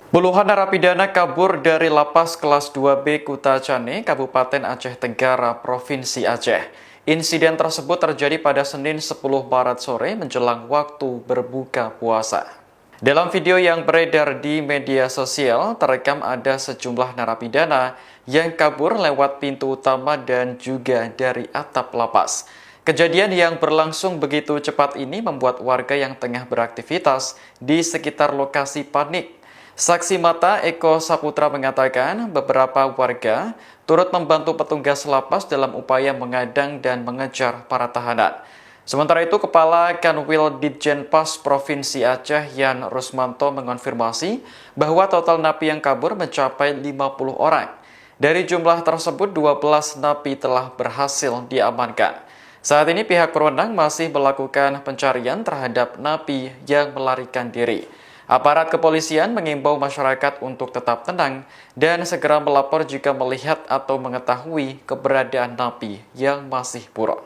Puluhan narapidana kabur dari lapas kelas 2B Kutacane, Kabupaten Aceh Tenggara, Provinsi Aceh. Insiden tersebut terjadi pada Senin 10 Maret sore menjelang waktu berbuka puasa. Dalam video yang beredar di media sosial, terekam ada sejumlah narapidana yang kabur lewat pintu utama dan juga dari atap lapas. Kejadian yang berlangsung begitu cepat ini membuat warga yang tengah beraktivitas di sekitar lokasi panik. Saksi mata Eko Saputra mengatakan beberapa warga turut membantu petugas lapas dalam upaya mengadang dan mengejar para tahanan. Sementara itu, Kepala Kanwil Ditjenpas Provinsi Aceh Yan Rusmanto mengonfirmasi bahwa total napi yang kabur mencapai 50 orang. Dari jumlah tersebut, 12 napi telah berhasil diamankan. Saat ini pihak berwenang masih melakukan pencarian terhadap napi yang melarikan diri. Aparat kepolisian mengimbau masyarakat untuk tetap tenang dan segera melapor jika melihat atau mengetahui keberadaan napi yang masih buron.